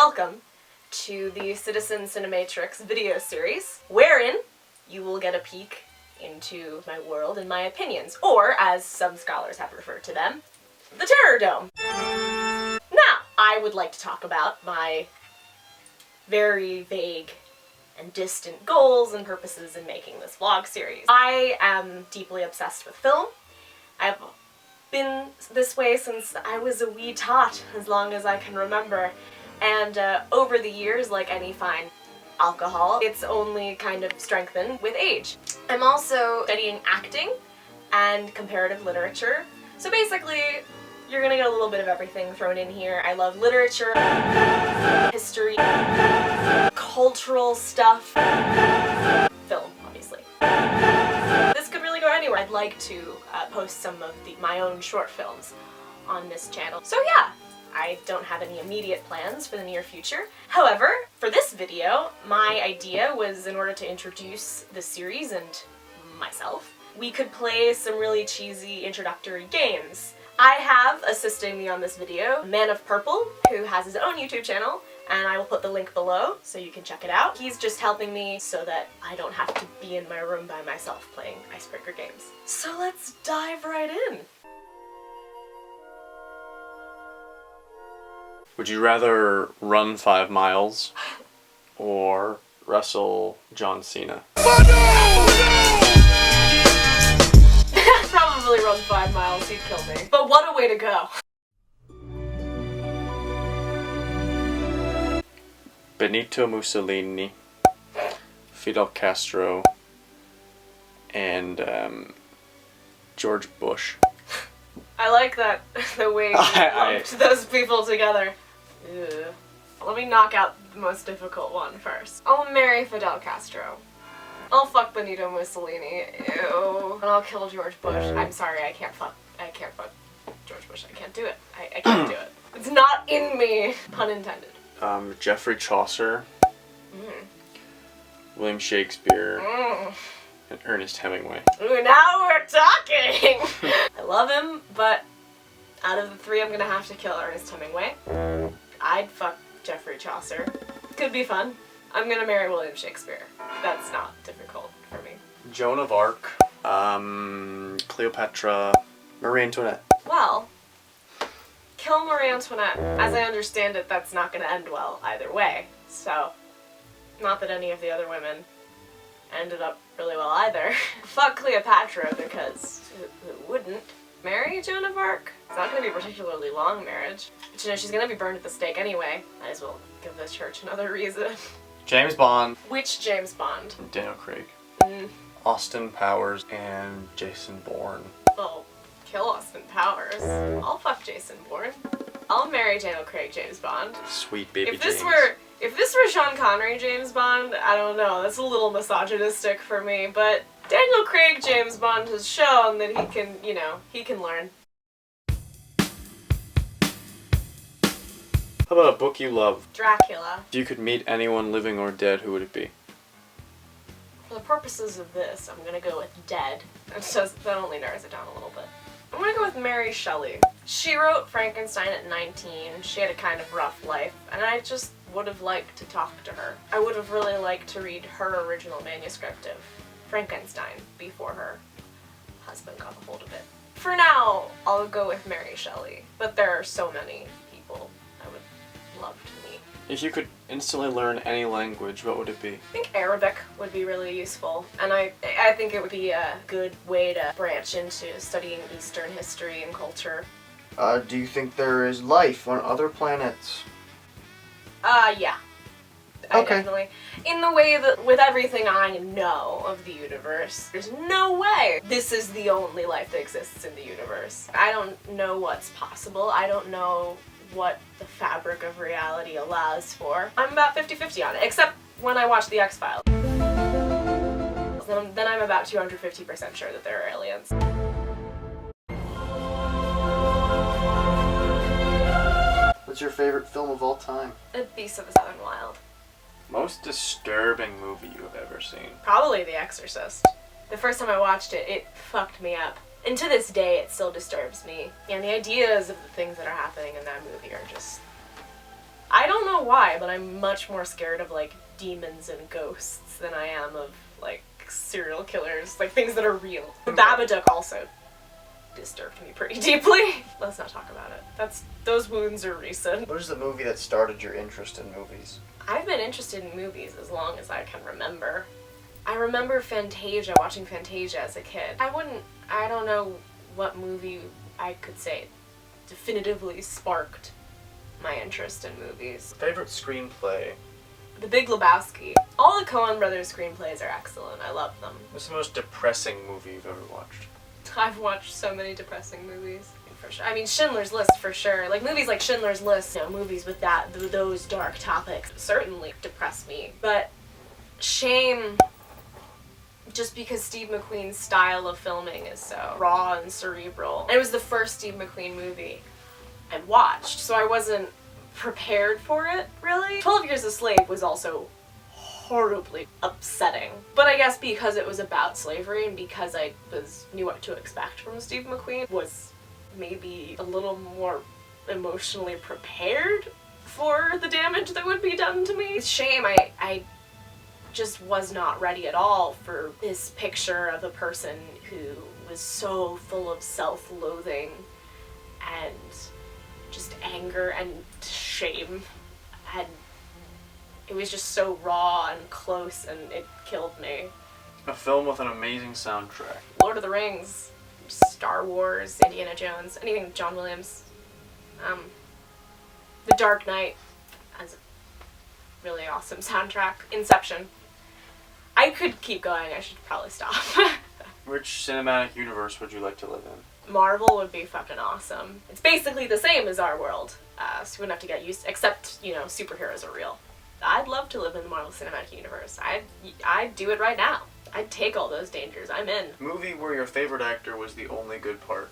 Welcome to the CitizenCinematrix's video series, wherein you will get a peek into my world and my opinions, or, as some scholars have referred to them, the Terror Dome. Now, I would like to talk about my very vague and distant goals and purposes in making this vlog series. I am deeply obsessed with film. I've been this way since I was a wee tot, as long as I can remember, and over the years, like any fine alcohol, it's only kind of strengthened with age. I'm also studying acting and comparative literature, so basically you're gonna get a little bit of everything thrown in here. I love literature, history, cultural stuff, film, obviously. This could really go anywhere. I'd like to post some of my own short films on this channel. So yeah, I don't have any immediate plans for the near future. However, for this video, my idea was, in order to introduce the series and myself, we could play some really cheesy introductory games. I have, assisting me on this video, Man of Purple, who has his own YouTube channel, and I will put the link below so you can check it out. He's just helping me so that I don't have to be in my room by myself playing icebreaker games. So let's dive right in. Would you rather run 5 miles or wrestle John Cena? Probably run 5 miles, he'd kill me. But what a way to go. Benito Mussolini, Fidel Castro, and George Bush. I like that, the way you lumped those people together. Ew. Let me knock out the most difficult one first. I'll marry Fidel Castro. I'll fuck Benito Mussolini. Ew. And I'll kill George Bush. I'm sorry, I can't fuck George Bush. I can't do it. I can't do it. It's not in me. Pun intended. Geoffrey Chaucer, William Shakespeare, and Ernest Hemingway. Ooh, now we're talking! I love him, but out of the 3, I'm gonna have to kill Ernest Hemingway. I'd fuck Geoffrey Chaucer. Could be fun. I'm gonna marry William Shakespeare. That's not difficult for me. Joan of Arc, Cleopatra, Marie Antoinette. Well, kill Marie Antoinette. As I understand it, that's not gonna end well either way. So, not that any of the other women ended up really well either. Fuck Cleopatra, because who wouldn't? Marry Joan of Arc? It's not gonna be a particularly long marriage. But you know, she's gonna be burned at the stake anyway. Might as well give the church another reason. James Bond. Which James Bond? Daniel Craig. Austin Powers and Jason Bourne. Oh, kill Austin Powers. I'll fuck Jason Bourne. I'll marry Daniel Craig James Bond. Sweet baby If this James. were Sean Connery James Bond, I don't know, that's a little misogynistic for me, but Daniel Craig James Bond has shown that he can, you know, he can learn. How about a book you love? Dracula. If you could meet anyone living or dead, who would it be? For the purposes of this, I'm gonna go with dead. That only narrows it down a little bit. I'm gonna go with Mary Shelley. She wrote Frankenstein at 19. She had a kind of rough life, and I just would have liked to talk to her. I would have really liked to read her original manuscript of Frankenstein before her husband got a hold of it. For now, I'll go with Mary Shelley, but there are so many people I would love to meet. If you could instantly learn any language, what would it be? I think Arabic would be really useful, and I think it would be a good way to branch into studying Eastern history and culture. Do you think there is life on other planets? Yeah. Okay. Definitely. In the way that, with everything I know of the universe, there's no way this is the only life that exists in the universe. I don't know what's possible. I don't know what the fabric of reality allows for. I'm about 50-50 on it, except when I watch The X-Files. Then I'm about 250% sure that there are aliens. What's your favorite film of all time? The Beast of the Southern Wild. Most disturbing movie you have ever seen? Probably The Exorcist. The first time I watched it, it fucked me up. And to this day, it still disturbs me. And the ideas of the things that are happening in that movie are just I don't know why, but I'm much more scared of, like, demons and ghosts than I am of, like, serial killers, like, things that are real. The Babadook also disturbed me pretty deeply. Let's not talk about it. Those wounds are recent. What is the movie that started your interest in movies? I've been interested in movies as long as I can remember. I remember watching Fantasia as a kid. I don't know what movie I could say definitively sparked my interest in movies. Favorite screenplay? The Big Lebowski. All the Coen brothers screenplays are excellent. I love them. What's the most depressing movie you've ever watched? I've watched so many depressing movies. For sure. I mean, Schindler's List for sure. Like, movies like Schindler's List, you know, movies with those dark topics certainly depress me. But Shame, just because Steve McQueen's style of filming is so raw and cerebral. And it was the first Steve McQueen movie I watched, so I wasn't prepared for it, really. 12 Years a Slave was also horribly upsetting. But I guess because it was about slavery and because I knew what to expect from Steve McQueen, was maybe a little more emotionally prepared for the damage that would be done to me. With Shame, I just was not ready at all for this picture of a person who was so full of self-loathing and just anger and shame, and it was just so raw and close, and it killed me. A film with an amazing soundtrack. Lord of the Rings, Star Wars, Indiana Jones, anything John Williams. The Dark Knight has a really awesome soundtrack. Inception. I could keep going, I should probably stop. Which cinematic universe would you like to live in? Marvel would be fucking awesome. It's basically the same as our world, so you wouldn't have to get used to, except, you know, superheroes are real. I'd love to live in the Marvel Cinematic Universe. I'd do it right now. I'd take all those dangers. I'm in. Movie where your favorite actor was the only good part.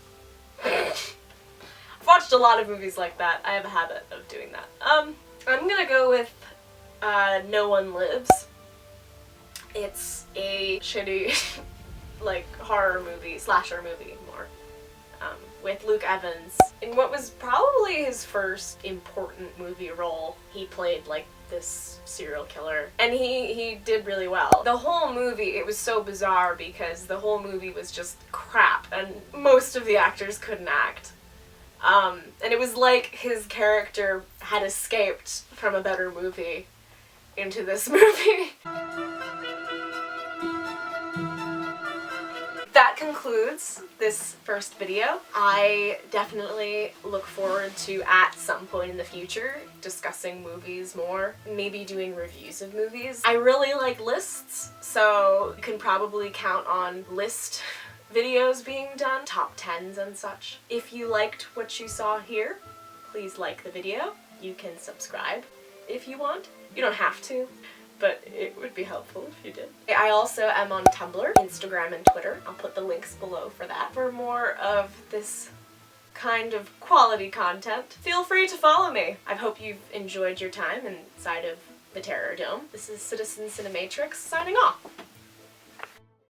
I've watched a lot of movies like that. I have a habit of doing that. I'm gonna go with No One Lives. It's a shitty, like, horror movie, slasher movie more, with Luke Evans. In what was probably his first important movie role, he played, like, this serial killer, and he did really well. The whole movie, it was so bizarre because the whole movie was just crap, and most of the actors couldn't act. And it was like his character had escaped from a better movie into this movie. That concludes this first video. I definitely look forward to, at some point in the future, discussing movies more, maybe doing reviews of movies. I really like lists, so you can probably count on list videos being done, top 10s and such. If you liked what you saw here, please like the video. You can subscribe if you want. You don't have to, but it would be helpful if you did. I also am on Tumblr, Instagram, and Twitter. I'll put the links below for that. For more of this kind of quality content, feel free to follow me. I hope you've enjoyed your time inside of the Terror Dome. This is Citizen Cinematrix signing off.